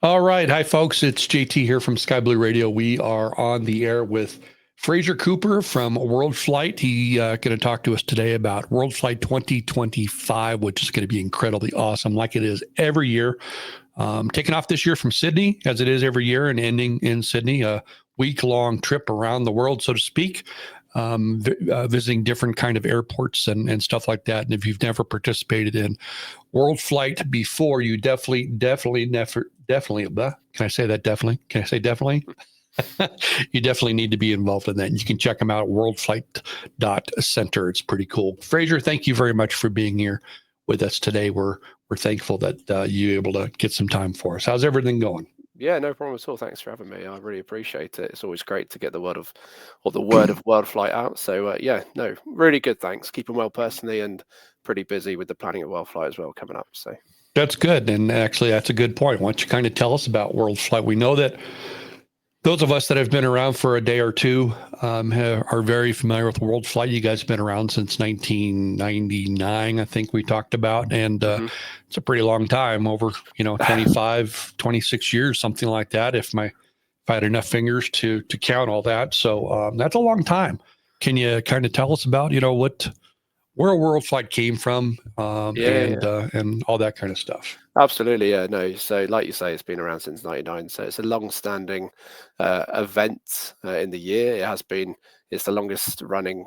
All right. Hi, folks. It's JT here from Sky Blue Radio. We are on the air with Fraser Cooper from WorldFlight. He going to talk to us today about WorldFlight 2025, which is going to be incredibly awesome, like it is every year. Taking off this year from Sydney, as it is every year, and ending in Sydney, a week-long trip around the world, so to speak, visiting different kind of airports and stuff like that. And if you've never participated in WorldFlight before, you definitely, can I say that definitely? Can I say definitely? You definitely need to be involved in that. And you can check them out at worldflight.center. It's pretty cool. Fraser, thank you very much for being here with us today. We're thankful that you're able to get some time for us. How's everything going? Yeah, no problem at all. Thanks for having me. I really appreciate it. It's always great to get the word of WorldFlight out. So yeah, no, really good. Thanks. Keeping well personally and pretty busy with the planning of WorldFlight as well coming up. So that's good. And actually, that's a good point. Why don't you kind of tell us about WorldFlight? We know that those of us that have been around for a day or two are very familiar with WorldFlight. You guys have been around since 1999, I think we talked about. And it's a pretty long time, over, 25, 26 years, something like that, if I had enough fingers to count all that. So that's a long time. Can you kind of tell us about, where WorldFlight came from and all that kind of stuff? Absolutely, yeah, no. So, like you say, it's been around since '99. So it's a long-standing event in the year. It has been. It's the longest-running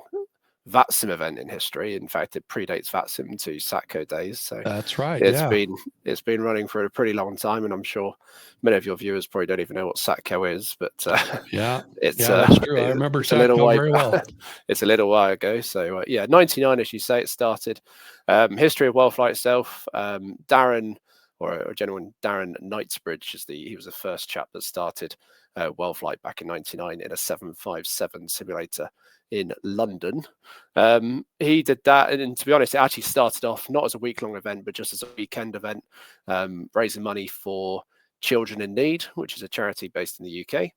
VATSIM event in history. In fact, it predates VATSIM to SATCO days. So that's right. It's been running for a pretty long time, and I'm sure many of your viewers probably don't even know what SATCO is. But that's true. I remember SATCO very well. It's a little while ago. So yeah, '99, as you say, it started. History of WorldFlight itself. Darren, or a gentleman, Darren Knightsbridge, he was the first chap that started WorldFlight back in '99 in a 757 simulator in London. He did that, and to be honest, it actually started off not as a week-long event, but just as a weekend event, raising money for Children in Need, which is a charity based in the UK.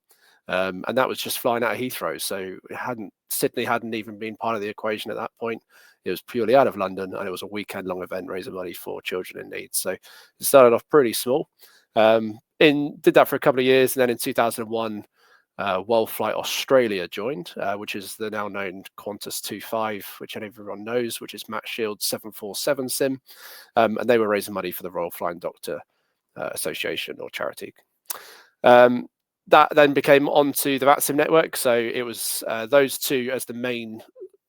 And that was just flying out of Heathrow. So Sydney hadn't even been part of the equation at that point. It was purely out of London, and it was a weekend-long event raising money for children in need. So it started off pretty small. Did that for a couple of years, and then in 2001, WorldFlight Australia joined, which is the now known Qantas 25, which everyone knows, which is Matt Shield's 747 sim. And they were raising money for the Royal Flying Doctor Association or charity. That then became onto the VATSIM network. So it was those two as the main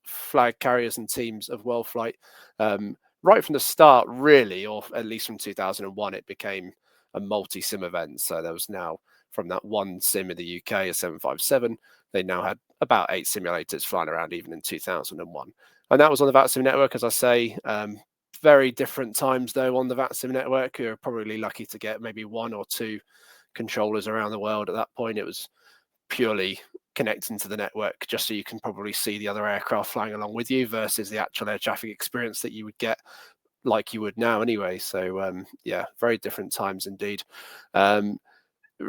flag carriers and teams of WorldFlight. Right from the start, really, or at least from 2001, it became a multi-sim event. So there was now, from that one sim in the UK, a 757, they now had about 8 simulators flying around even in 2001. And that was on the VATSIM network, as I say. Very different times, though, on the VATSIM network. You're probably lucky to get maybe 1 or 2 controllers around the world. At that point, it was purely connecting to the network just so you can probably see the other aircraft flying along with you versus the actual air traffic experience that you would get like you would now anyway. So yeah, very different times indeed.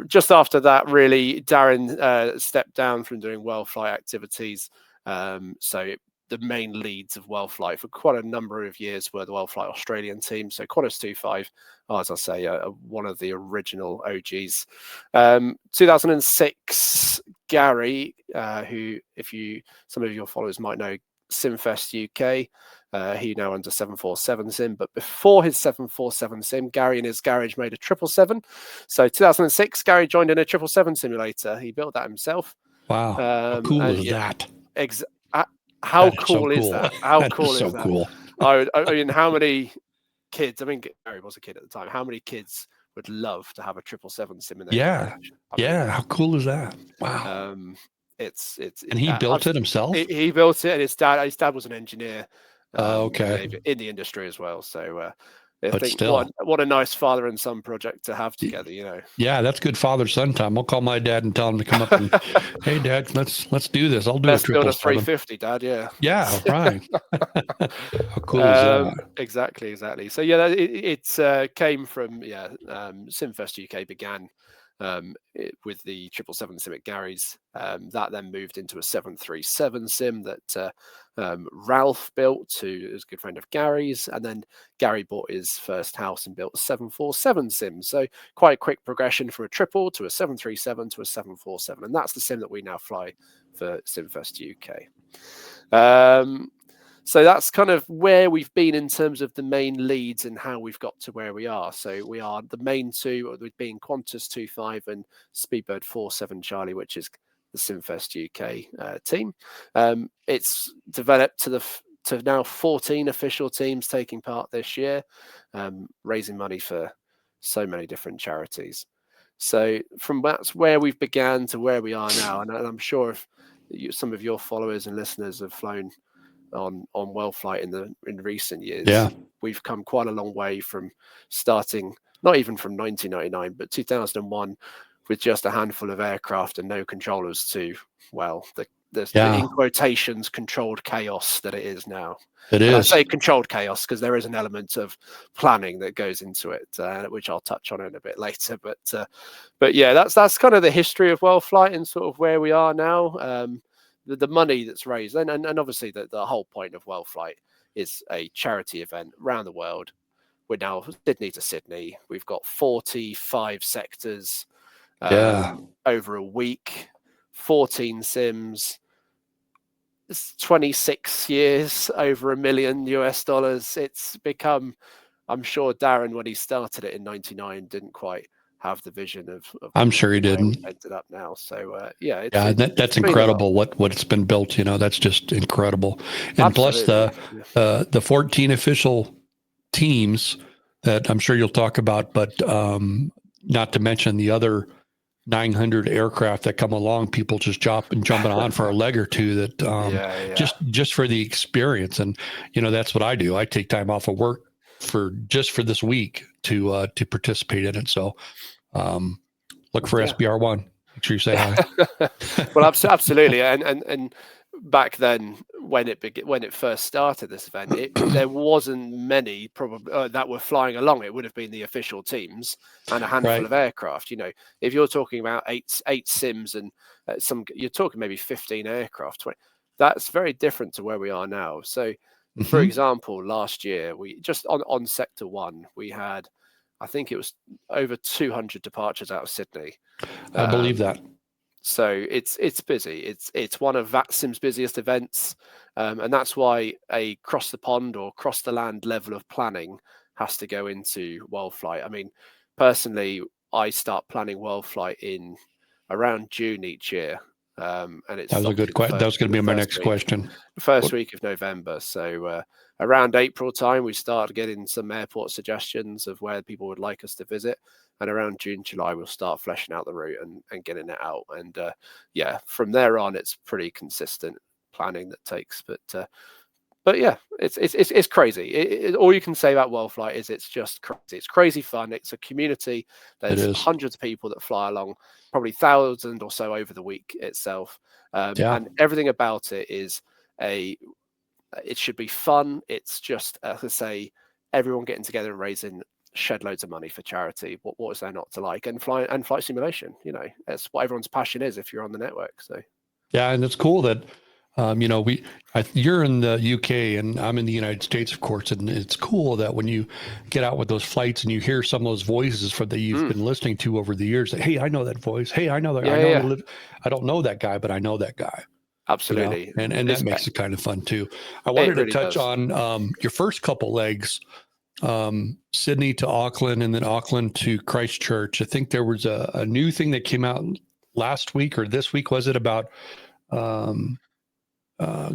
Just after that, really, Darren stepped down from doing WorldFlight activities. So the main leads of WorldFlight for quite a number of years were the WorldFlight Australian team. So Qantas 25, as I say, one of the original OGs. 2006, Gary, who, some of your followers might know, SimFest UK. He now owns a 747 sim, but before his 747 sim, Gary in his garage made a 777. So 2006, Gary joined in a 777 simulator. He built that himself. Wow, how cool is that? How cool is that? How cool is that? Cool. I mean, how many kids? I mean, Gary was a kid at the time. How many kids would love to have a 777 sim in their garage? How cool is that? Wow. And he built it himself. He built it, and his dad was an engineer. Okay. In the industry as well. So but think still, what a nice father and son project to have together, Yeah, that's good father-son time. I'll call my dad and tell him to come up and, hey, Dad, let's do this. I'll do let's a 777. Build a 350, Dad. Yeah. Yeah, right. How cool is that? Exactly. So yeah, it came from SimFest UK began with the 777 sim at Gary's. That then moved into a 737 sim that Ralph built, who is a good friend of Gary's, and then Gary bought his first house and built a 747 sim. So quite a quick progression from a triple to a 737 to a 747, and that's the sim that we now fly for SimFest UK. So that's kind of where we've been in terms of the main leads and how we've got to where we are. So we are the main two, with being Qantas 25 and Speedbird 47 Charlie, which is the SimFest UK team. It's developed to now 14 official teams taking part this year, raising money for so many different charities. So that's where we've began to where we are now, and I'm sure if some of your followers and listeners have flown on WorldFlight in recent years, we've come quite a long way from starting, not even from 1999, but 2001, with just a handful of aircraft and no controllers, to, well, the in quotations controlled chaos that it is now. It and is. I say controlled chaos because there is an element of planning that goes into it, which I'll touch on in a bit later. But yeah, that's kind of the history of WorldFlight and sort of where we are now. The money that's raised, and obviously the whole point of WorldFlight is a charity event around the world. We're now Sydney to Sydney. We've got 45 sectors over a week, 14 sims. It's 26 years, over $1 million US. It's become, I'm sure Darren, when he started it in 99, didn't quite have the vision of I'm sure he didn't. Ended up now. So that's incredible what it's been built. That's just incredible. And absolutely. Plus the 14 official teams that I'm sure you'll talk about, but not to mention the other 900 aircraft that come along, people just jumping on for a leg or two, that just for the experience. And that's what I do. I take time off of work for this week to participate in it. So look for SBR1. Make sure you say hi. Well, absolutely. And back then, when it first started this event, there wasn't many probably that were flying along. It would have been the official teams and a handful of aircraft. If you're talking about eight sims and you're talking maybe 15 aircraft. 20, that's very different to where we are now. So, for example, last year we just on Sector 1 we had, I think it was over 200 departures out of Sydney. I believe that. So it's busy. It's one of VATSIM's busiest events, and that's why a cross the pond or cross the land level of planning has to go into WorldFlight. I mean, personally, I start planning WorldFlight in around June each year, and it's that was a good question. That was going to be my next question. First week of November. So around April time, we start getting some airport suggestions of where people would like us to visit. And around June, July, we'll start fleshing out the route and getting it out. And from there on, it's pretty consistent planning that takes. But yeah, it's crazy. All you can say about WorldFlight is it's just crazy. It's crazy fun. It's a community. There's hundreds of people that fly along, probably 1,000 or so over the week itself. And everything about it is it should be fun. It's just, as I say, everyone getting together and raising shed loads of money for charity. What is there not to like? And flight simulation, that's what everyone's passion is if you're on the network. So and it's cool that you're in the UK and I'm in the United States, of course, and it's cool that when you get out with those flights and you hear some of those voices that you've been listening to over the years, that, hey, I know that voice. Hey, I know that. I don't know that guy, but I know that guy. Absolutely. And that makes it kind of fun too. I wanted to touch on your first couple legs, Sydney to Auckland and then Auckland to Christchurch. I think there was a new thing that came out last week or this week, was it, about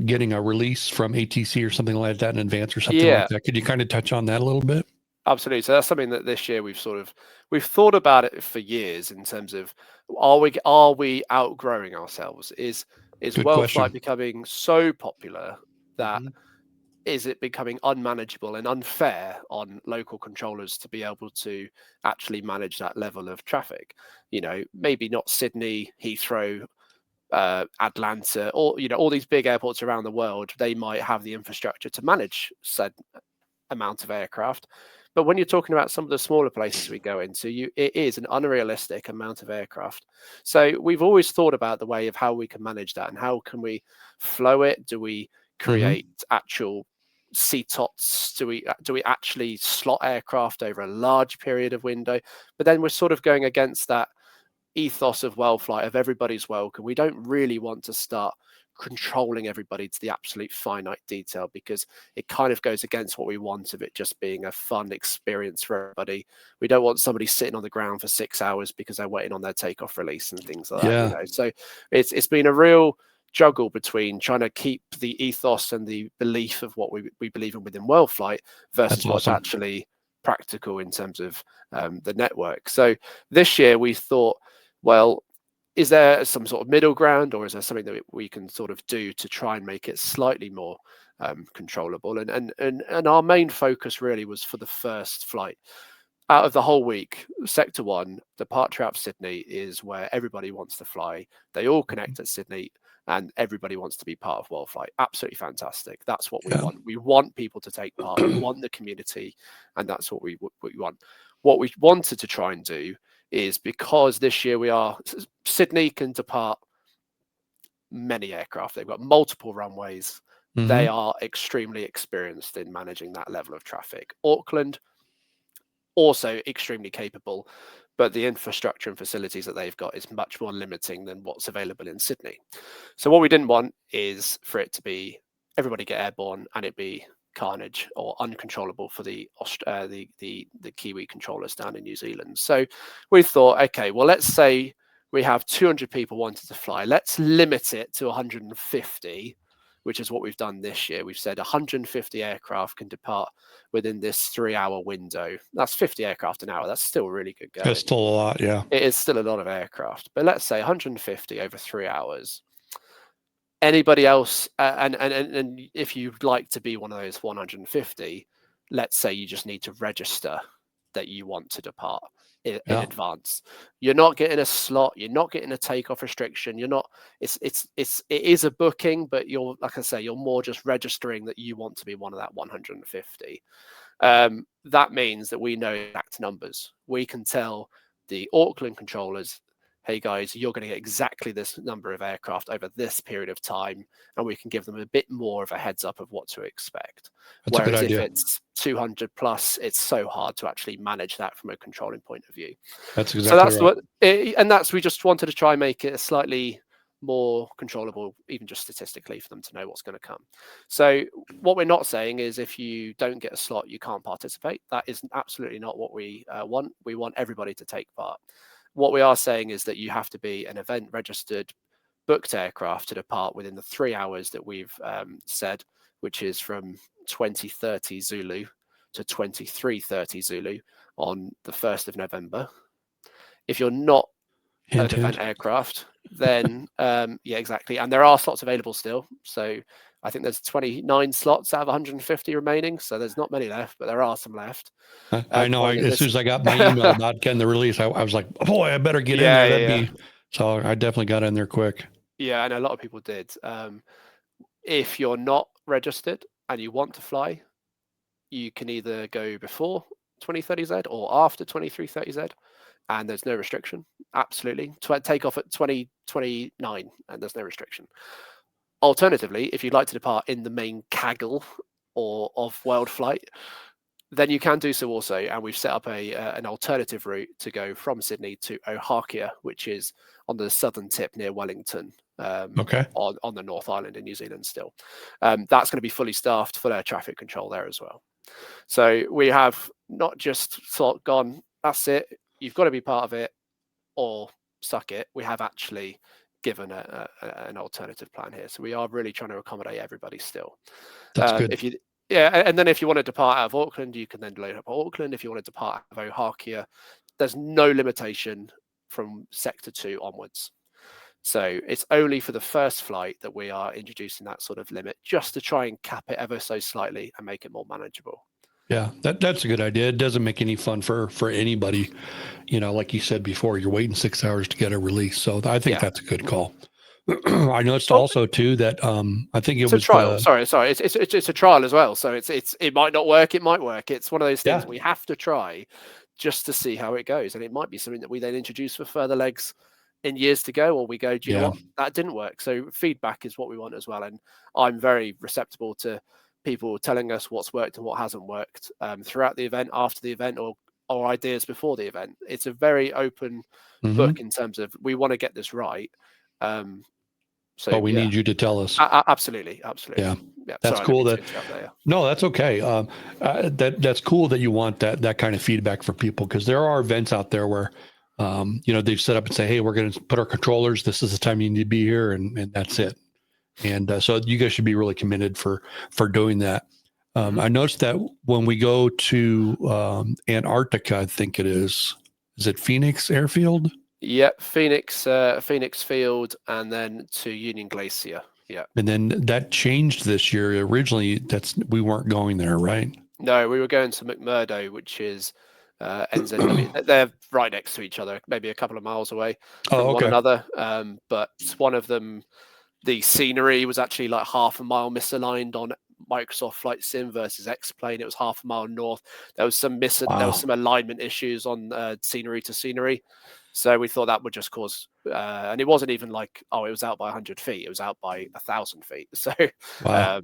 getting a release from ATC or something like that in advance or something like that. Could you kind of touch on that a little bit? Absolutely. So that's something that this year we've thought about it for years in terms of are we outgrowing ourselves? Is WorldFlight becoming so popular that is it becoming unmanageable and unfair on local controllers to be able to actually manage that level of traffic? Maybe not Sydney, Heathrow, Atlanta, or all these big airports around the world. They might have the infrastructure to manage said amount of aircraft, But when you're talking about some of the smaller places we go into, it is an unrealistic amount of aircraft. So we've always thought about the way of how we can manage that and how can we flow it. Do we create actual CTOTs? Do we actually slot aircraft over a large period of window? But then we're sort of going against that ethos of WorldFlight, of everybody's welcome. We don't really want to start controlling everybody to the absolute finite detail, because it kind of goes against what we want of it just being a fun experience for everybody. We don't want somebody sitting on the ground for 6 hours because they're waiting on their takeoff release and things like that, you know. So it's been a real juggle between trying to keep the ethos and the belief of what we believe in within WorldFlight versus what's actually practical in terms of the network. So this year we thought, well, is there some sort of middle ground, or is there something that we can sort of do to try and make it slightly more controllable? And our main focus really was for the first flight. Out of the whole week, Sector 1, departure out of Sydney, is where everybody wants to fly. They all connect at Sydney, and everybody wants to be part of WorldFlight. Absolutely fantastic. That's what we want. We want people to take part. We want the community, and that's what we want. What we wanted to try and do is, because this year Sydney can depart many aircraft. They've got multiple runways. They are extremely experienced in managing that level of traffic. Auckland, also extremely capable, but the infrastructure and facilities that they've got is much more limiting than what's available in Sydney. So what we didn't want is for it to be everybody get airborne and it be carnage or uncontrollable for the Kiwi controllers down in New Zealand. So we thought, okay, well, let's say we have 200 people wanting to fly. Let's limit it to 150, which is what we've done this year. We've said 150 aircraft can depart within this 3-hour window. That's 50 aircraft an hour. That's still really good going. That's still a lot, yeah. It is still a lot of aircraft. But let's say 150 over 3 hours. Anybody else, and if you'd like to be one of those 150, let's say you just need to register that you want to depart in advance. You're not getting a slot. You're not getting a takeoff restriction. You're not. It is a booking, but you're, like I say, you're more just registering that you want to be one of that 150. That means that we know exact numbers. We can tell the Auckland controllers, hey guys, you're going to get exactly this number of aircraft over this period of time, and we can give them a bit more of a heads up of what to expect. That's Whereas if it's 200 plus, it's so hard to actually manage that from a controlling point of view. That's exactly right. We just wanted to try and make it slightly more controllable, even just statistically, for them to know what's going to come. So what we're not saying is if you don't get a slot, you can't participate. That is absolutely not what we want. We want everybody to take part. What we are saying is that you have to be an event registered, booked aircraft to depart within the 3 hours that we've said, which is from 2030 Zulu to 2330 Zulu on the 1st of November. If you're not an event aircraft, then yeah, exactly. And there are slots available still. So I think there's 29 slots out of 150 remaining. So there's not many left, but there are some left. I know. As soon as I got my email about getting the release, I was like, boy, I better get in there. So I definitely got in there quick. Yeah, and a lot of people did. If you're not registered and you want to fly, you can either go before 2030Z or after 2330Z, and there's no restriction. Absolutely. Take off at 2029 and there's no restriction. Alternatively, if you'd like to depart in the main Kaggle or of WorldFlight, then you can do so also. And we've set up an alternative route to go from Sydney to Ohakea, which is on the southern tip near Wellington, on the North Island in New Zealand still. That's going to be fully staffed, full air traffic control there as well. So we have not just gone, that's it, you've got to be part of it or suck it. We have actually given an alternative plan here. So we are really trying to accommodate everybody still. That's good. And then if you want to depart out of Auckland, you can then load up Auckland. If you want to depart out of Ohakea, there's no limitation from Sector 2 onwards. So it's only for the first flight that we are introducing that sort of limit, just to try and cap it ever so slightly and make it more manageable. Yeah, that's a good idea. It doesn't make any fun for anybody. You know, like you said before, you're waiting 6 hours to get a release. So I think that's a good call. I noticed Well, also too that I think it it's a was trial. the Sorry. It's a trial as well. So it might not work. It might work. It's one of those things yeah we have to try just to see how it goes, and it might be something that we then introduce for further legs in years to go, or we go, do you know yeah what, that didn't work. So feedback is what we want as well, and I'm very receptible to people telling us what's worked and what hasn't worked throughout the event, after the event, or ideas before the event. It's a very open book hmm in terms of we want to get this right. Um, but so we yeah, need you to tell us. absolutely. Yeah, Yeah, that's sorry, I didn't cool. mean to That interrupt there. no, that's okay. That's cool that you want that kind of feedback from people, because there are events out there where they've set up and say, hey, we're going to put our controllers. This is the time you need to be here, and that's it. And so you guys should be really committed for doing that. Hmm. I noticed that when we go to Antarctica, I think is it Phoenix Airfield? Yep, Phoenix Field, and then to Union Glacier. Yeah. And then that changed this year. Originally, we weren't going there, right? No, we were going to McMurdo, which is NZW. They're right next to each other, maybe a couple of miles away Oh, from one okay. another. But one of them, the scenery was actually like half a mile misaligned on Microsoft Flight Sim versus X-Plane. It was half a mile north. There was Wow. some alignment issues on scenery to scenery. So we thought that would just cause, and it wasn't even like, oh, it was out by 100 feet. It was out by 1,000 feet. So, Wow.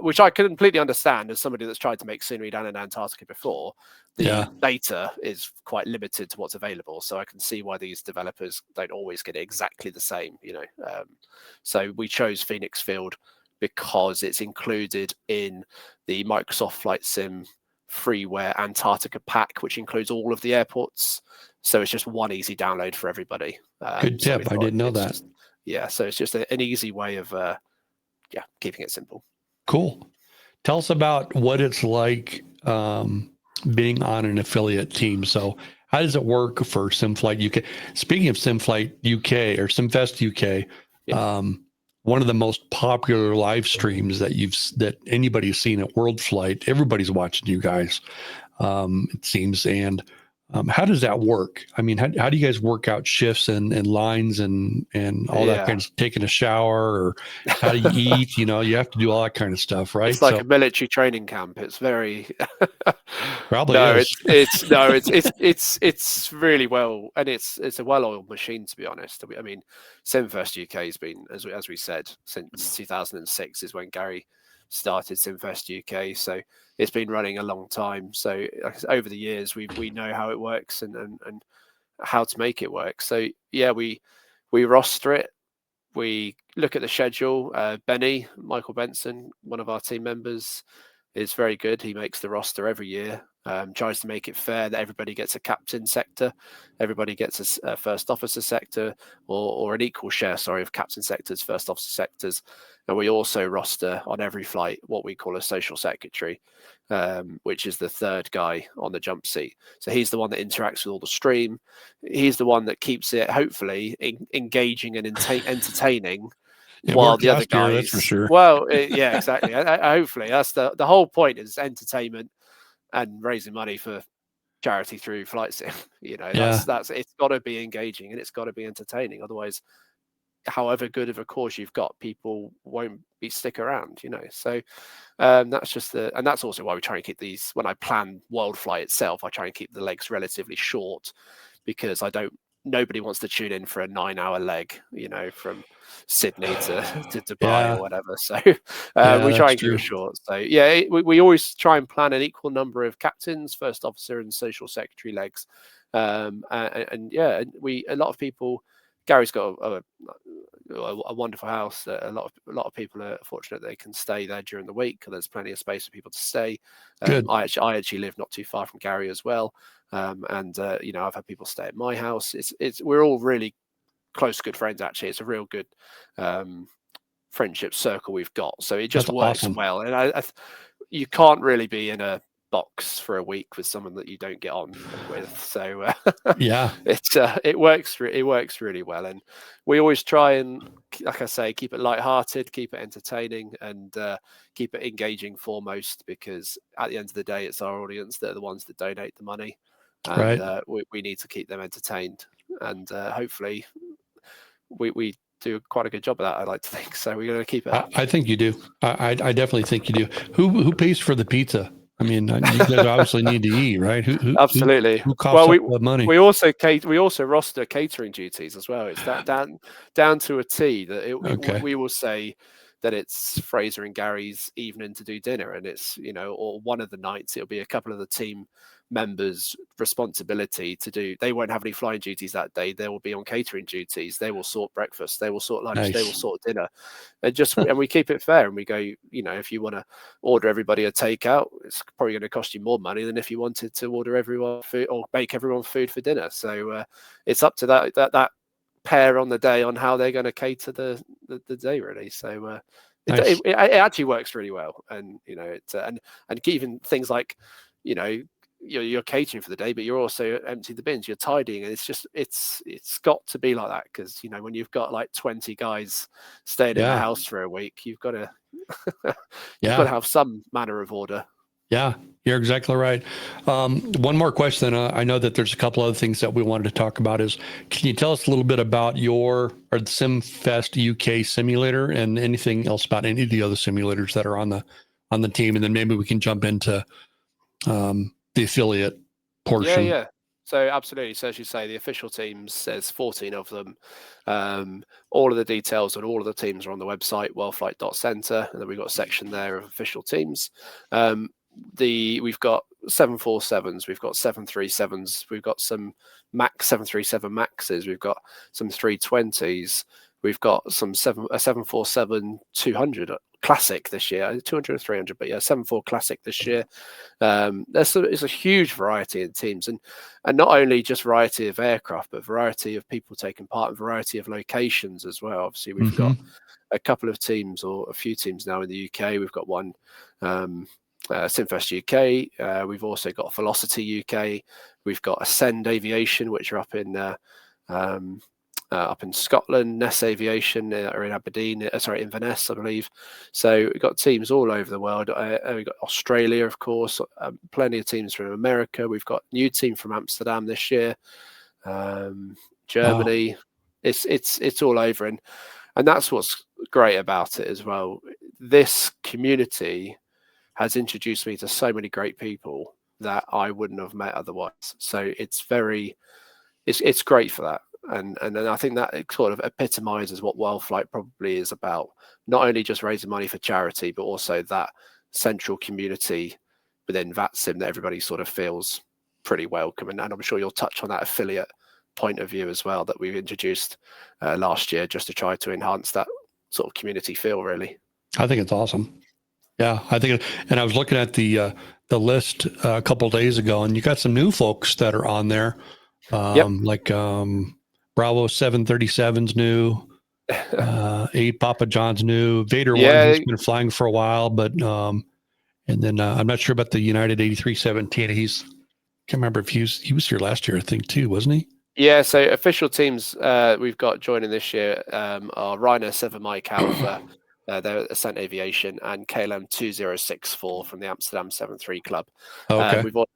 which I completely understand as somebody that's tried to make scenery down in Antarctica before. The Yeah. data is quite limited to what's available. So I can see why these developers don't always get it exactly the same, So we chose Phoenix Field because it's included in the Microsoft Flight Sim freeware Antarctica pack, which includes all of the airports. So it's just one easy download for everybody. Good So we tip. I thought didn't know it's that. just, yeah, so it's just an easy way of keeping it simple. Cool. Tell us about what it's like being on an affiliate team. So, how does it work for SimFlight UK? Speaking of SimFlight UK or SimFest UK, Yeah. one of the most popular live streams that anybody's seen at WorldFlight, everybody's watching you guys. It seems. And how does that work? I mean, how do you guys work out shifts and lines and all that Yeah. kind of, taking a shower, or how do you eat? You have to do all that kind of stuff, It's right? like a So military training camp. It's very probably no, is. it's no, it's really well, and it's a well-oiled machine, to be honest. I mean, SimFest UK has been, as we said, since 2006 is when Gary started SimFest UK. So it's been running a long time. So over the years, we know how it works and how to make it work. So yeah, we roster it. We look at the schedule. Michael Benson, one of our team members, is very good. He makes the roster every year, tries to make it fair that everybody gets a captain sector, everybody gets a first officer sector, or an equal share, of captain sectors, first officer sectors. And we also roster on every flight what we call a social secretary, which is the third guy on the jump seat. So he's the one that interacts with all the stream. He's the one that keeps it hopefully engaging and entertaining, It while worked the other last year, that's for guys, sure. well, yeah, exactly. Hopefully that's the whole point, is entertainment and raising money for charity through flight sim. Yeah, That's it's got to be engaging and it's got to be entertaining. Otherwise, however good of a course you've got, people won't stick around. So that's just and that's also why we try and keep these. When I plan WorldFlight itself, I try and keep the legs relatively short, because nobody wants to tune in for a 9-hour leg, from Sydney to Dubai yeah, or whatever. So yeah. we try That's and keep it true. short. So yeah, we always try and plan an equal number of captains, first officer, and social secretary legs. And yeah, a lot of people. Gary's got a wonderful house. A lot of people are fortunate they can stay there during the week, because there's plenty of space for people to stay. Good. I actually live not too far from Gary as well, and I've had people stay at my house. We're all really close, good friends. Actually, it's a real good friendship circle we've got. So it just That's works awesome. well, and you can't really be in a box for a week with someone that you don't get on with. So Yeah, it works really well, and we always try and, like I say, keep it lighthearted, keep it entertaining, and keep it engaging foremost, because at the end of the day, it's our audience that are the ones that donate the money, and right. we need to keep them entertained, and hopefully we do quite a good job of that, I like to think. So we're going to keep it up. I think you do. I definitely think you do. Who pays for the pizza? I mean, you guys obviously need to eat, right? Absolutely. Who coughs Well, up the money? we also roster catering duties as well. It's that down to a T that Okay. we will say that it's Fraser and Gary's evening to do dinner, and it's, or one of the nights it'll be a couple of the team members' responsibility to do. They won't have any flying duties that day. They will be on catering duties. They will sort breakfast. They will sort lunch. Nice. They will sort dinner. And we keep it fair, and we go, if you want to order everybody a takeout, it's probably going to cost you more money than if you wanted to order everyone food or make everyone food for dinner. So it's up to that pair on the day on how they're going to cater the day, really. So Nice. it actually works really well, and and even things like you're catering for the day, but you're also emptying the bins, you're tidying, and it's got to be like that, because when you've got like 20 guys staying in the house for a week, you've got to got to have some manner of order. Yeah, you're exactly right. One more question. I know that there's a couple other things that we wanted to talk about. Can you tell us a little bit about the SimFest UK simulator, and anything else about any of the other simulators that are on the team? And then maybe we can jump into the affiliate portion. Yeah. So absolutely. So as you say, the official teams, there's 14 of them. All of the details on all of the teams are on the website, worldflight.center, and then we've got a section there of official teams. We've got 747s, we've got 737s, we've got some Max 737 Maxes, we've got some 320s, we've got some 747-200 Classic this year, 200 or 300, but yeah, 74 Classic this year. There's a huge variety in teams, and not only just variety of aircraft, but variety of people taking part, and variety of locations as well. Obviously, we've got a couple of teams, or a few teams now in the UK. We've got one, SimFest UK. We've also got Velocity UK. We've got Ascend Aviation, which are up in Scotland. Ness Aviation are in Aberdeen, in Inverness, I believe. So we've got teams all over the world. We've got Australia, of course, plenty of teams from America. We've got a new team from Amsterdam this year, Germany. Wow. It's all over, and that's what's great about it as well. This community has introduced me to so many great people that I wouldn't have met otherwise. So it's great for that. And I think that it sort of epitomizes what WorldFlight probably is about. Not only just raising money for charity, but also that central community within VATSIM that everybody sort of feels pretty welcome. And I'm sure you'll touch on that affiliate point of view as well that we've introduced last year, just to try to enhance that sort of community feel, really. I think it's awesome. Yeah, and I was looking at the list a couple of days ago, and you got some new folks that are on there. Like Bravo 737's new, 8 Papa John's new, Vader 1 who's been flying for a while, but and then I'm not sure about the United 8317. Can't remember if he was here last year, I think, too, wasn't he? Yeah, so official teams we've got joining this year are Rhino 7 Mike Alpha, they're Ascent Aviation, and KLM 2064 from the Amsterdam 73 Club. Okay. We've also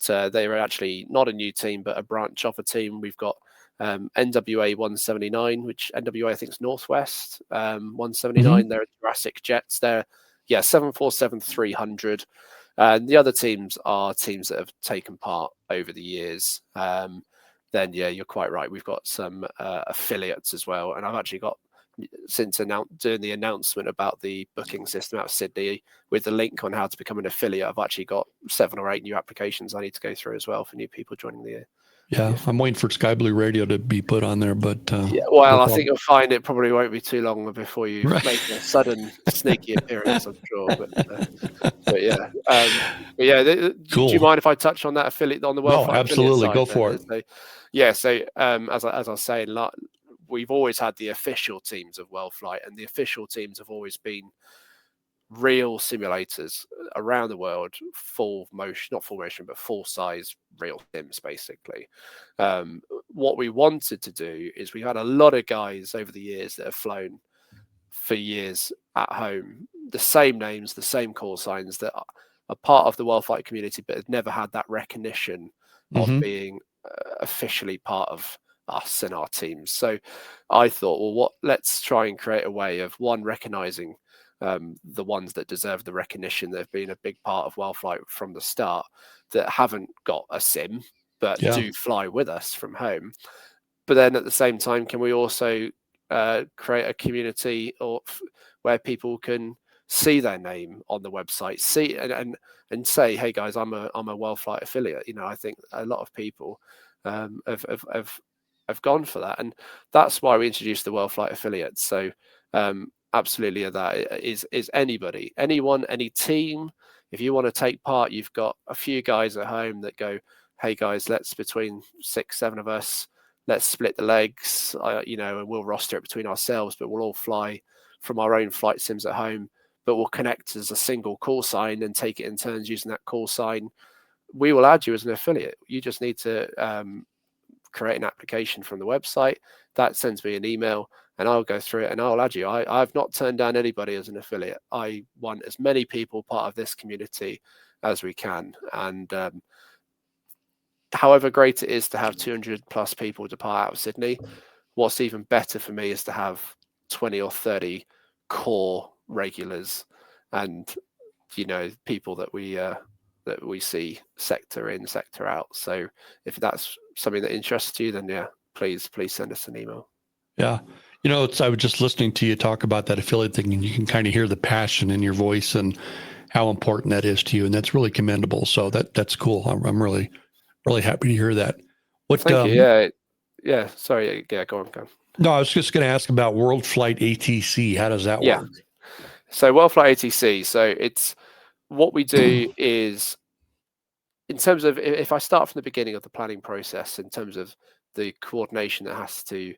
got, they were actually not a new team, but a branch of a team. We've got NWA 179, which NWA I think is Northwest 179. They're Jurassic Jets. They're 747-300. And the other teams are teams that have taken part over the years. Then you're quite right. We've got some affiliates as well, and I've actually got, since doing the announcement about the booking system out of Sydney with the link on how to become an affiliate, I've actually got 7 or 8 new applications I need to go through as well for new people joining the. Yeah, I'm waiting for Sky Blue Radio to be put on there, but I think you'll find it probably won't be too long before you make a sudden sneaky appearance, I'm sure. But yeah, cool. Do you mind if I touch on that affiliate on the WorldFlight? No, absolutely, go for it. So as I was saying, we've always had the official teams of WorldFlight, and the official teams have always been real simulators around the world, full size real sims, basically. What we wanted to do is, we had a lot of guys over the years that have flown for years at home, the same names, the same call signs, that are part of the WorldFlight community, but have never had that recognition of being officially part of us and our teams. So I thought, well, let's try and create a way of recognizing the ones that deserve the recognition that have been a big part of WorldFlight from the start, that haven't got a sim but do fly with us from home. But then at the same time, can we also create a community where people can see their name on the website, see and say, hey guys, I'm a WorldFlight affiliate. I think a lot of people have gone for that, and that's why we introduced the WorldFlight affiliates. So absolutely, that is anybody, anyone, any team. If you want to take part, you've got a few guys at home that go, hey guys, let's, between 6-7 of us, let's split the legs, and we'll roster it between ourselves, but we'll all fly from our own flight sims at home, but we'll connect as a single call sign and take it in turns using that call sign. We will add you as an affiliate. You just need to create an application from the website. That sends me an email, and I'll go through it and I'll add you. I've not turned down anybody as an affiliate. I want as many people part of this community as we can. And however great it is to have 200 plus people depart out of Sydney, what's even better for me is to have 20 or 30 core regulars and people that we see sector in, sector out. So if that's something that interests you, then please send us an email. Yeah. I was just listening to you talk about that affiliate thing, and you can kind of hear the passion in your voice and how important that is to you. And that's really commendable. So that's cool. I'm really, really happy to hear that. Thank you. Yeah. Sorry. Yeah. Go on. No, I was just going to ask about WorldFlight ATC. How does that work? So WorldFlight ATC. So it's what we do is, in terms of, if I start from the beginning of the planning process, in terms of the coordination that has to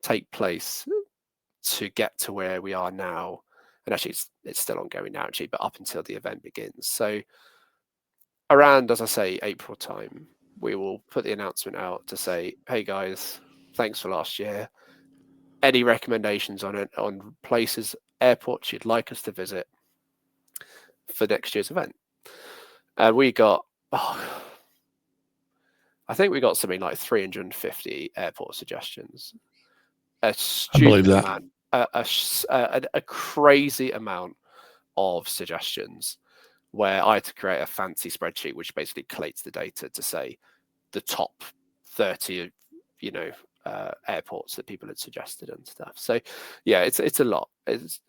take place to get to where we are now, and actually it's still ongoing now, actually, but up until the event begins. So around, as I say, April time, we will put the announcement out to say, hey guys, thanks for last year. Any recommendations on places, airports you'd like us to visit for next year's event? And we got, I think we got something like 350 airport suggestions. A stupid amount, a crazy amount of suggestions, where I had to create a fancy spreadsheet which basically collates the data to say the top 30, airports that people had suggested and stuff. So yeah, it's a lot.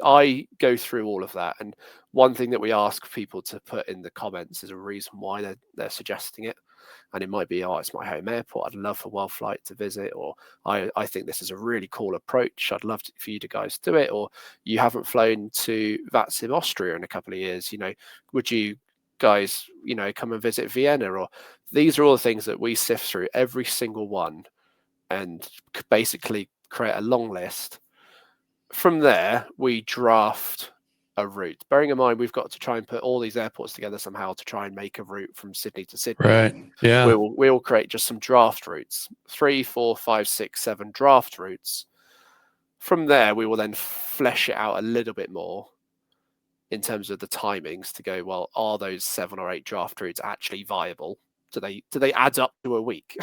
I go through all of that, and one thing that we ask people to put in the comments is a reason why they're suggesting it. And it might be, it's my home airport, I'd love for WorldFlight to visit, or I think this is a really cool approach, I'd love for you to guys do it, or you haven't flown to VATSIM Austria in a couple of years, would you guys come and visit Vienna? Or these are all the things that we sift through, every single one, and basically create a long list. From there, we draft a route. Bearing in mind, we've got to try and put all these airports together somehow to try and make a route from Sydney to Sydney. Right. Yeah. We'll create just some draft routes, 3, 4, 5, 6, 7 draft routes. From there, we will then flesh it out a little bit more in terms of the timings to go, well, are those 7 or 8 draft routes actually viable? Do they add up to a week?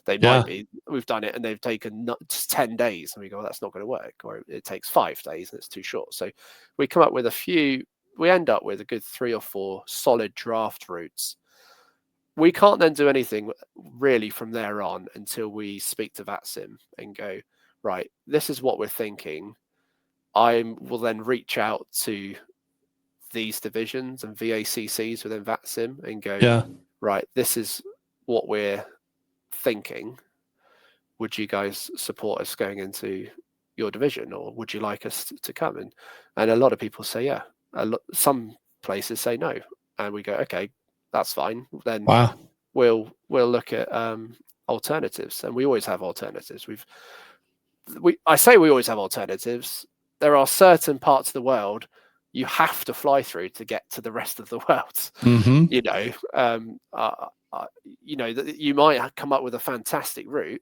They might be. We've done it and they've taken 10 days, and we go, well, that's not going to work, or it takes 5 days and it's too short. So we come up with we end up with a good 3 or 4 solid draft routes. We can't then do anything really from there on until we speak to VATSIM and go, right, this is what we're thinking. I will then reach out to these divisions and VACCs within VATSIM and go, right, this is what we're thinking. Would you guys support us going into your division, or would you like us to come? And a lot of people say yeah. Some places say no, and we go, okay, that's fine. Then we'll look at alternatives, and we always have alternatives. I say we always have alternatives. There are certain parts of the world you have to fly through to get to the rest of the world. Mm-hmm. You might come up with a fantastic route,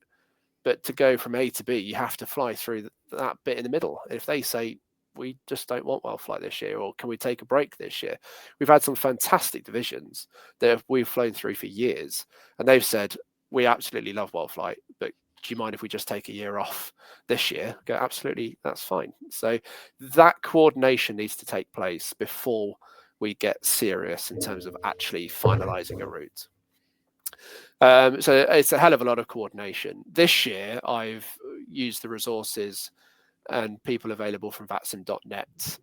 but to go from A to B, you have to fly through that bit in the middle. If they say, we just don't want WorldFlight this year, or can we take a break this year? We've had some fantastic divisions that we've flown through for years, and they've said, we absolutely love WorldFlight, but do you mind if we just take a year off this year? I go, absolutely, that's fine. So that coordination needs to take place before we get serious in terms of actually finalizing a route. So it's a hell of a lot of coordination. This year, I've used the resources and people available from vatsim.net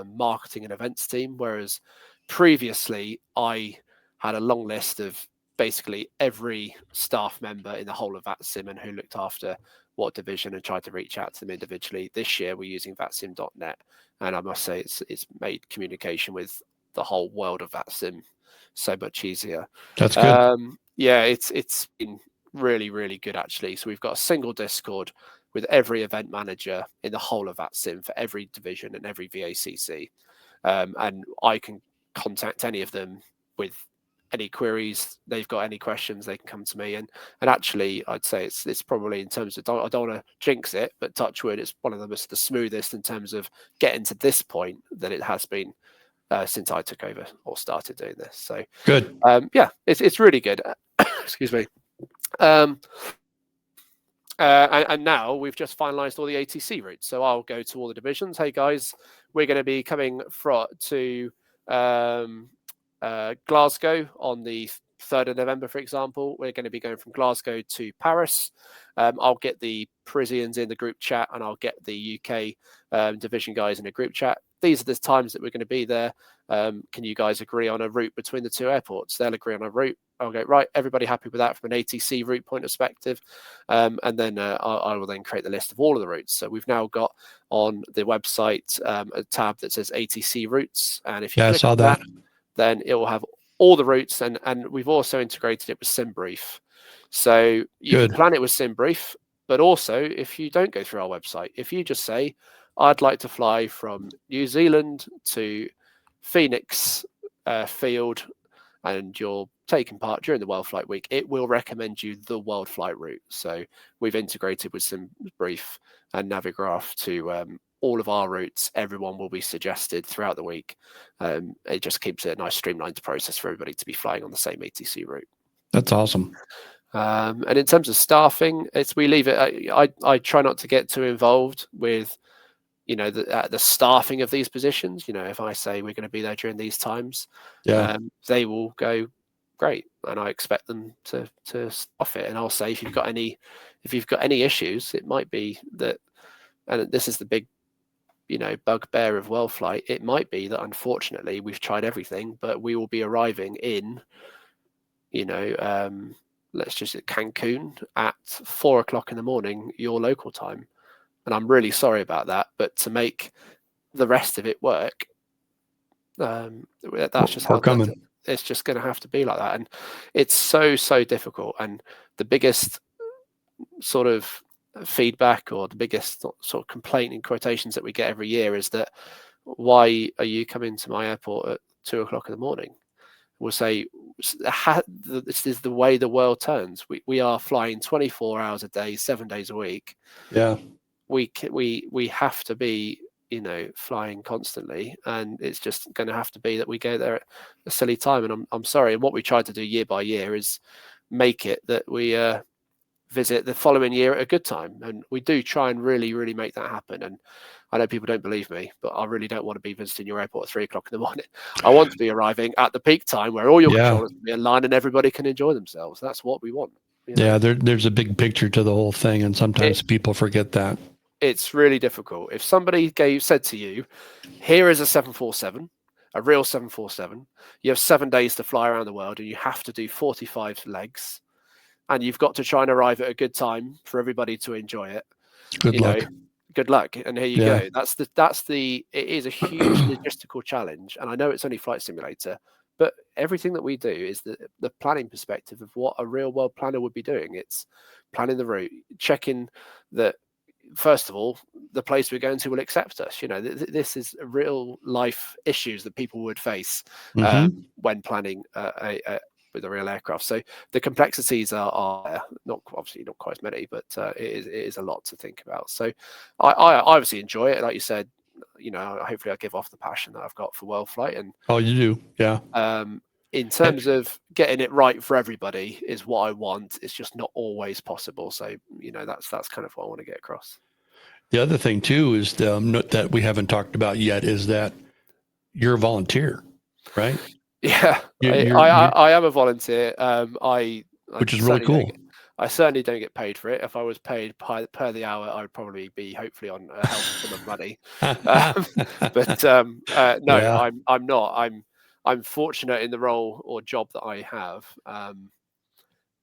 marketing and events team, whereas previously I had a long list of basically every staff member in the whole of VATSIM and who looked after what division and tried to reach out to them individually. This year we're using vatsim.net, and I must say it's made communication with the whole world of VATSIM so much easier. That's good. Yeah, it's been really, really good actually. So we've got a single Discord with every event manager in the whole of VATSIM for every division and every VACC. And I can contact any of them with any queries. They've got any questions, they can come to me. And actually, I'd say it's probably, in terms of, I don't want to jinx it, but touch wood, it's one of the smoothest in terms of getting to this point that it has been since I took over or started doing this. So Good. Yeah, it's really good. Excuse me. And now we've just finalized all the ATC routes. So I'll go to all the divisions. Hey guys, we're going to be coming to Glasgow on the 3rd of November, for example. We're going to be going from Glasgow to Paris. I'll get the Parisians in the group chat, and I'll get the UK division guys in a group chat. These are the times that we're going to be there. Can you guys agree on a route between the two airports? They'll agree on a route. I'll go, right, everybody happy with that from an ATC route point perspective. And then I will then create the list of all of the routes. So we've now got on the website a tab that says ATC routes. And if you click on that, then it will have all the routes. And we've also integrated it with SimBrief. So you can plan it with SimBrief, but also if you don't go through our website, if you just say, I'd like to fly from New Zealand to Phoenix Field, and you're taking part during the WorldFlight week, it will recommend you the WorldFlight route. So we've integrated with SimBrief and Navigraph to all of our routes. Everyone will be suggested throughout the week. It just keeps it a nice streamlined process for everybody to be flying on the same ATC route. That's awesome. And in terms of staffing, we leave it. I try not to get too involved with, the staffing of these positions. If I say we're going to be there during these times, they will go, great, and I expect them to staff it. And I'll say, if you've got any issues, it might be that, and this is the big, bugbear of WorldFlight. It might be that unfortunately we've tried everything, but we will be arriving in, let's just say Cancun at 4 o'clock in the morning, your local time. And I'm really sorry about that, but to make the rest of it work, that's just how it's just going to have to be like that. And it's so difficult. And the biggest sort of feedback, or the biggest sort of complaint in quotations that we get every year, is that, why are you coming to my airport at 2 o'clock in the morning? We'll say, this is the way the world turns. We are flying 24 hours a day, 7 days a week. Yeah. We have to be, flying constantly, and it's just going to have to be that we go there at a silly time. And I'm sorry. And what we try to do year by year is make it that we visit the following year at a good time, and we do try and really make that happen. And I know people don't believe me, but I really don't want to be visiting your airport at 3 o'clock in the morning. I want to be arriving at the peak time where all your controllers can be aligned and everybody can enjoy themselves. That's what we want. Yeah, there's a big picture to the whole thing, and sometimes people forget that. It's really difficult. If somebody said to you, here is a 747, a real 747, you have 7 days to fly around the world and you have to do 45 legs, and you've got to try and arrive at a good time for everybody to enjoy it. Good luck. And here you go. It is a huge logistical challenge. And I know it's only Flight Simulator, but everything that we do is the planning perspective of what a real world planner would be doing. It's planning the route, checking that, first of all, the place we're going to will accept us. This is real life issues that people would face when planning with a real aircraft. So the complexities are not obviously not quite as many, but it is a lot to think about. So I obviously enjoy it. Like you said, hopefully I give off the passion that I've got for WorldFlight. And you do, yeah. in terms of getting it right for everybody is what I want. It's just not always possible. So, that's kind of what I want to get across. The other thing too is that we haven't talked about yet is that you're a volunteer, right? Yeah, You, I am a volunteer. which is really cool. I certainly don't get paid for it. If I was paid per the hour, I'd probably be hopefully on a healthy sum of money. No, Yeah. I'm not. I'm fortunate in the role or job that I have.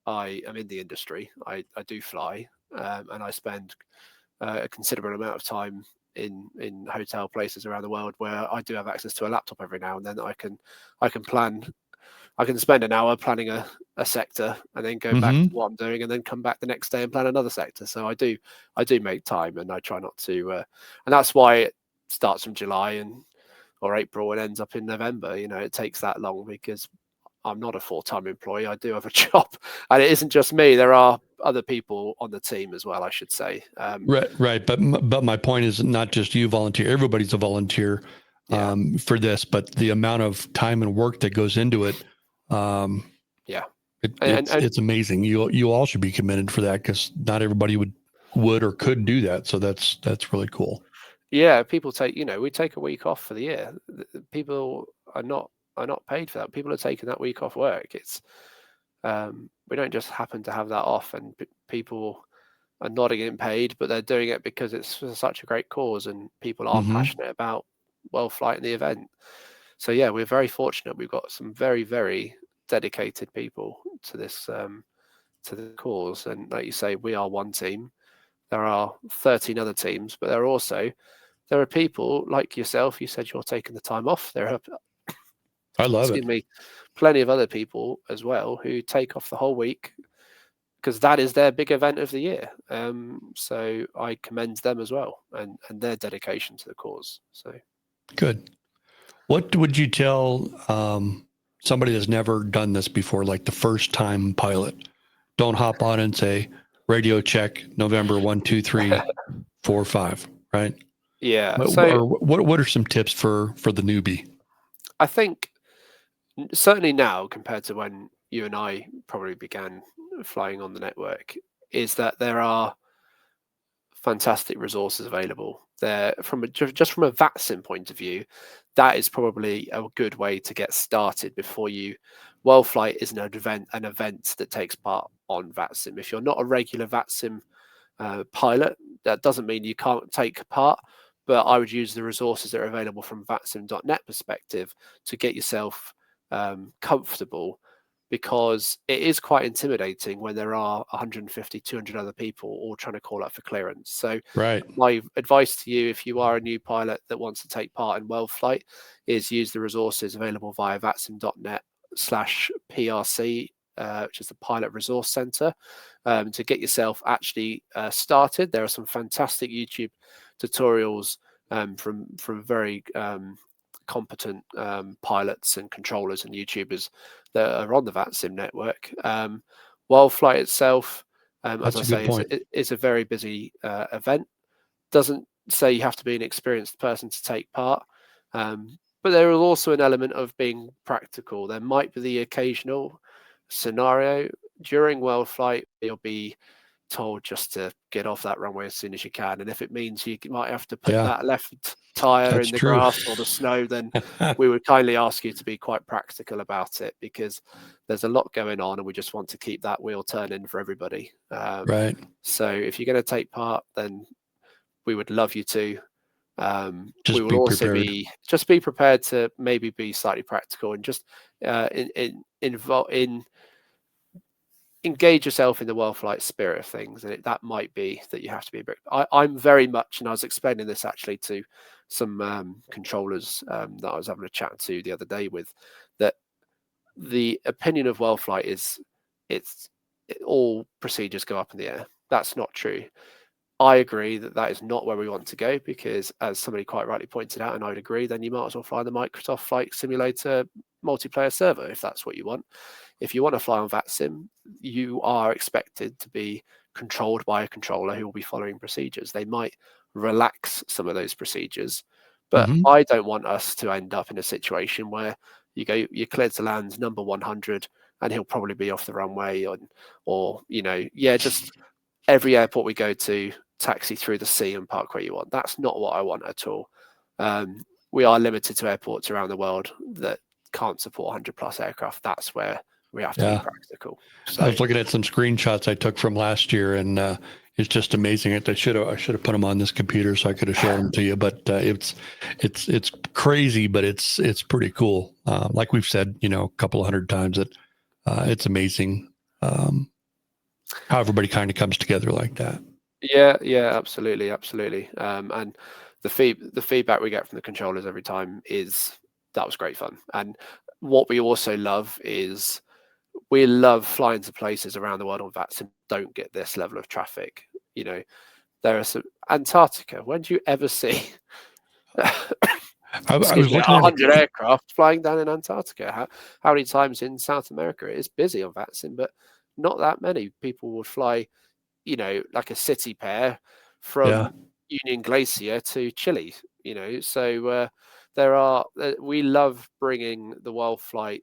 I am in the industry. I do fly, and I spend a considerable amount of time in hotel places around the world where I do have access to a laptop every now and then. I can plan. I can spend an hour planning a sector and then go back to what I'm doing and then come back the next day and plan another sector. So I do make time, and I try not to. And that's why it starts from July or April and ends up in November. It takes that long because I'm not a full-time employee. I do have a job, and it isn't just me. There are other people on the team as well, I should say. Right. But my point is not just you volunteer. Everybody's a volunteer for this, but the amount of time and work that goes into it. It's amazing. You all should be commended for that, because not everybody would or could do that. So that's really cool. Yeah, people take, we take a week off for the year. People are not paid for that. People are taking that week off work. It's we don't just happen to have that off, and people are not getting paid, but they're doing it because it's for such a great cause, and people are passionate about WorldFlight and the event. So yeah, we're very fortunate. We've got some very, very dedicated people to this to the cause, and like you say, we are one team. There are 13 other teams, but there are people like yourself. You said you're taking the time off. There are, I love excuse it. me, plenty of other people as well who take off the whole week because that is their big event of the year. So I commend them as well, and their dedication to the cause. So good. What would you tell somebody that's never done this before, like the first time pilot? Don't hop on and say radio check November 1, 2, 3, 4, 5, right? Yeah. What are some tips for the newbie? I think certainly now compared to when you and I probably began flying on the network, is that there are fantastic resources available there just from a VATSIM point of view. That is probably a good way to get started before you. WorldFlight is an event that takes part on VATSIM. If you're not a regular VATSIM pilot, that doesn't mean you can't take part, but I would use the resources that are available from vatsim.net perspective to get yourself comfortable, because it is quite intimidating when there are 150, 200 other people all trying to call up for clearance. So my advice to you, if you are a new pilot that wants to take part in WorldFlight, is use the resources available via vatsim.net/PRC, which is the Pilot Resource Center, to get yourself actually started. There are some fantastic YouTube tutorials from very competent pilots and controllers and YouTubers that are on the VATSIM network. WorldFlight itself, as I say, is a very busy event. Doesn't say you have to be an experienced person to take part, but there is also an element of being practical. There might be the occasional scenario during WorldFlight you'll be told just to get off that runway as soon as you can, and if it means you might have to put that left tire in the grass or the snow, then we would kindly ask you to be quite practical about it, because there's a lot going on and we just want to keep that wheel turning for everybody. So if you're going to take part, then we would love you to. We will also be prepared to maybe be slightly practical and just engage yourself in the WorldFlight spirit of things, and that might be that you have to be a bit. I'm very much, and I was explaining this actually to some controllers that I was having a chat to the other day with, that the opinion of WorldFlight is all procedures go up in the air. That's not true. I agree that is not where we want to go, because as somebody quite rightly pointed out, and I would agree, then you might as well fly the Microsoft Flight Simulator multiplayer server if that's what you want. If you want to fly on VATSIM, you are expected to be controlled by a controller who will be following procedures. They might relax some of those procedures, but I don't want us to end up in a situation where you're cleared to land number 100, and he'll probably be off the runway, or just every airport we go to, taxi through the sea and park where you want. That's not what I want at all. We are limited to airports around the world that can't support 100 plus aircraft. That's where we have to be practical. So I was looking at some screenshots I took from last year, and it's just amazing. I should have put them on this computer so I could have shown them to you. But it's crazy, but it's pretty cool. Like we've said, a couple of hundred times, that it's amazing how everybody kind of comes together like that. Yeah, absolutely. And the feedback we get from the controllers every time is that was great fun. And what we also love is we love flying to places around the world on VATSIM don't get this level of traffic. There are some Antarctica. When do you ever see I was looking at 100 aircraft flying down in Antarctica? How many times in South America it is busy on VATSIM, but not that many people would fly, like a city pair from Union Glacier to Chile. So we love bringing the WorldFlight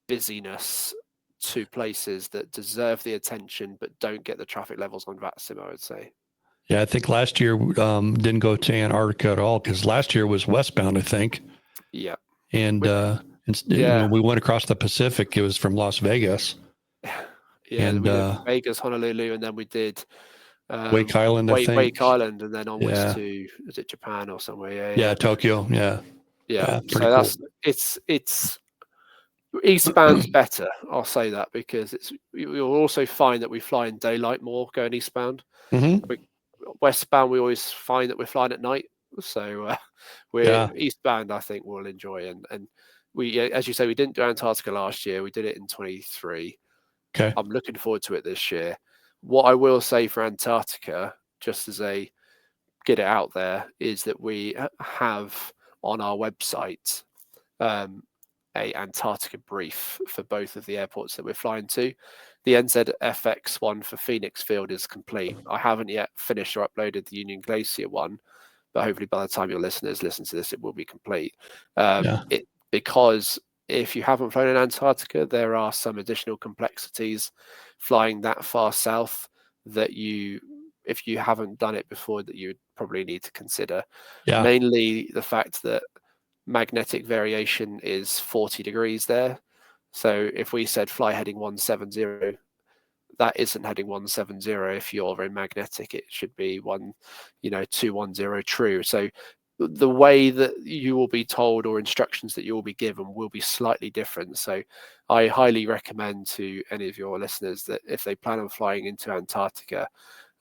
busyness to places that deserve the attention but don't get the traffic levels on VATSIM, I would say. Yeah, I think last year didn't go to Antarctica at all, because last year was westbound, I think. Yeah. And we went across the Pacific. It was from Las Vegas. Yeah, and we did Vegas, Honolulu, and then we did Wake Island, I think. Wake Island, and then onwards to, is it Japan or somewhere? Yeah, Tokyo. Yeah. So that's cool. It's eastbound's better. I'll say that, because you'll also find that we fly in daylight more going eastbound. Mm-hmm. Westbound, we always find that we're flying at night. So we're eastbound, I think we'll enjoy. And we, as you say, we didn't do Antarctica last year. We did it in 23. Okay. I'm looking forward to it this year. What I will say for Antarctica, just as a get it out there, is that we have on our website a Antarctica brief for both of the airports that we're flying to. The NZFX one for Phoenix Field is complete. I haven't yet finished or uploaded the Union Glacier one, but hopefully by the time your listeners listen to this, it will be complete. Because if you haven't flown in Antarctica, there are some additional complexities flying that far south that if you haven't done it before, that you would probably need to consider. Mainly the fact that magnetic variation is 40 degrees there. So if we said fly heading 170, that isn't heading 170. If you're very magnetic, it should be 210 true. So the way that you will be told, or instructions that you will be given, will be slightly different. So I highly recommend to any of your listeners that if they plan on flying into Antarctica,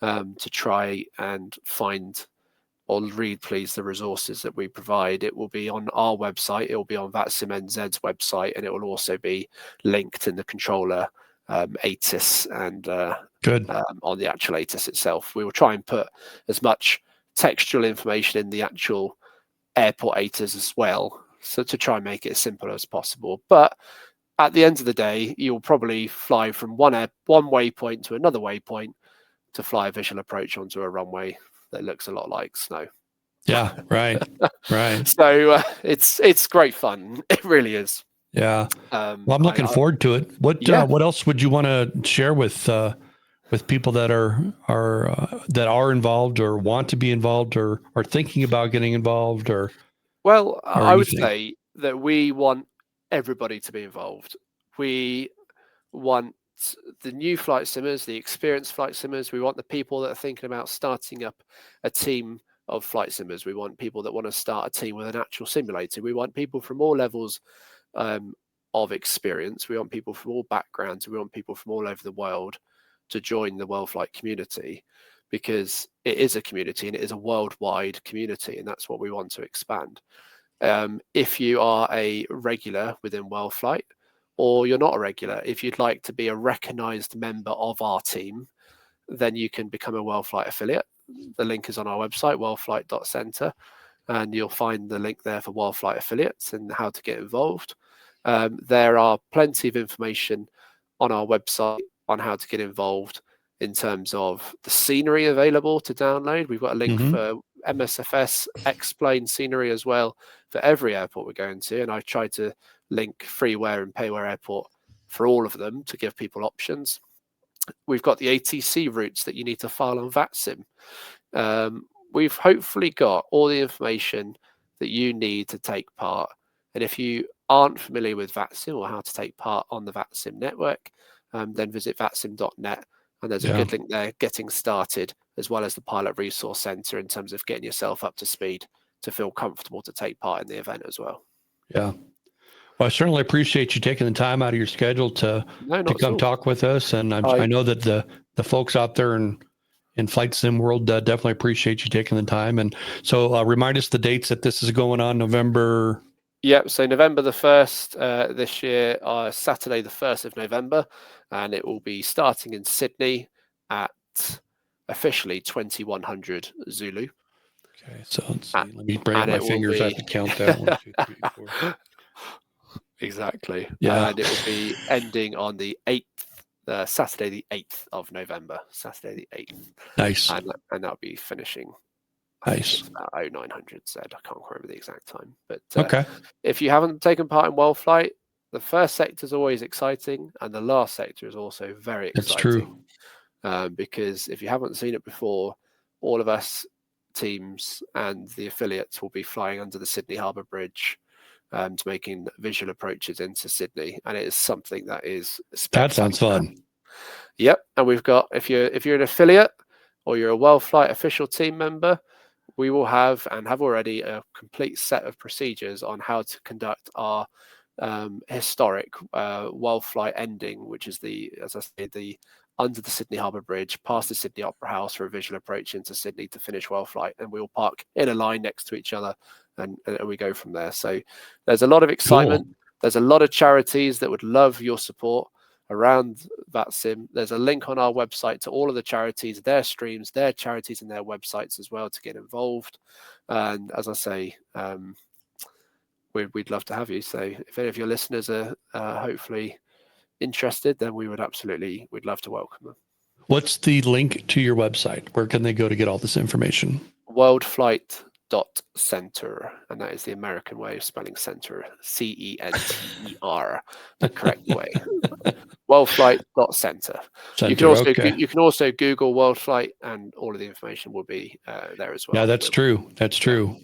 to try and find or read, please, the resources that we provide. It will be on our website. It will be on VATSIM NZ's website, and it will also be linked in the controller ATIS and on the actual ATIS itself. We will try and put as much textual information in the actual airport ATIS as well, so to try and make it as simple as possible. But at the end of the day, you'll probably fly from one waypoint to another waypoint to fly a visual approach onto a runway that looks a lot like snow. Yeah, right. So it's great fun. It really is. Yeah. Well, I'm looking forward to it. What else would you want to share with people that are involved, or want to be involved, or are thinking about getting involved, or? Well, I would say that we want everybody to be involved. We want the new flight simmers, the experienced flight simmers. We want the people that are thinking about starting up a team of flight simmers. We want people that want to start a team with an actual simulator. We want people from all levels of experience. We want people from all backgrounds. We want people from all over the world to join the WorldFlight community, because it is a community, and it is a worldwide community, and that's what we want to expand. If you are a regular within WorldFlight, or you're not a regular, if you'd like to be a recognized member of our team, then you can become a WorldFlight affiliate. The link is on our website, worldflight.center, and you'll find the link there for WorldFlight affiliates and how to get involved. There are plenty of information on our website on how to get involved in terms of the scenery available to download. We've got a link for MSFS explain scenery as well for every airport we're going to, and I try to link freeware and payware airport for all of them to give people options. We've got the ATC routes that you need to file on VATSIM. We've hopefully got all the information that you need to take part. And if you aren't familiar with VATSIM or how to take part on the VATSIM network, then visit vatsim.net. And there's a good link there, getting started, as well as the Pilot Resource Centre in terms of getting yourself up to speed to feel comfortable to take part in the event as well. Yeah. Well, I certainly appreciate you taking the time out of your schedule to come talk with us. And I know that the folks out there in Flight Sim world definitely appreciate you taking the time. And so remind us the dates that this is going on. November. Yep. So November the 1st this year, Saturday the 1st of November, and it will be starting in Sydney at officially 2100 Zulu. Okay. So let's see. Let me bring up my fingers. I have to count that. 1, 2, 3, 4. Exactly. Yeah. And it will be ending on the 8th, Saturday the 8th of November. Saturday the 8th. Nice. And that'll be finishing. Nice. About 0900 Z. I can't remember the exact time. But okay. If you haven't taken part in WorldFlight, the first sector is always exciting, and the last sector is also very exciting. That's true. Because if you haven't seen it before, all of us teams and the affiliates will be flying under the Sydney Harbour Bridge to making visual approaches into Sydney, and it is something that is spectacular. That sounds fun. Yep. And we've got, if you're an affiliate or you're a WorldFlight official team member, we will have and have already a complete set of procedures on how to conduct our historic WorldFlight ending, which is as I say, the under the Sydney Harbour Bridge, past the Sydney Opera House for a visual approach into Sydney to finish WorldFlight, and we'll park in a line next to each other, and we go from there. So there's a lot of excitement. Cool. There's a lot of charities that would love your support around VATSIM. There's a link on our website to all of the charities, their streams, their charities, and their websites as well to get involved. And as I say, we'd love to have you. So if any of your listeners are hopefully interested, then we'd love to welcome them. What's the link to your website? Where can they go to get all this information? WorldFlight.center, and that is the American way of spelling center, CENTER, the correct way. WorldFlight.center. You can also Google WorldFlight, and all of the information will be there as well. Yeah, that's true. That's true.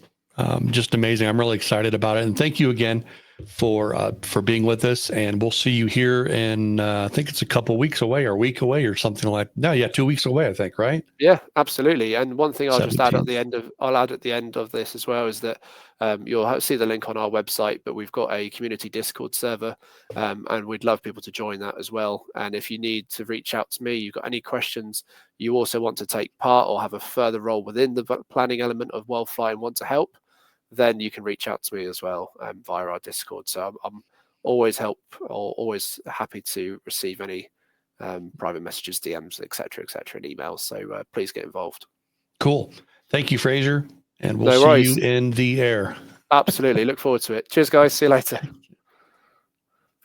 Just amazing. I'm really excited about it, and thank you again for being with us. And we'll see you here in I think it's a couple weeks away, or a week away, or something like. No, yeah, 2 weeks away, I think, right? Yeah, absolutely. And one thing I'll just add at the end of this as well is that you'll see the link on our website, but we've got a community Discord server, and we'd love people to join that as well. And if you need to reach out to me, you've got any questions, you also want to take part or have a further role within the planning element of WorldFlight and want to help, then you can reach out to me as well via our Discord. So I'm always happy to receive any private messages, DMs, etc., and emails. So please get involved. Cool. Thank you, Fraser. And we'll see you in the air. Absolutely. Look forward to it. Cheers, guys. See you later.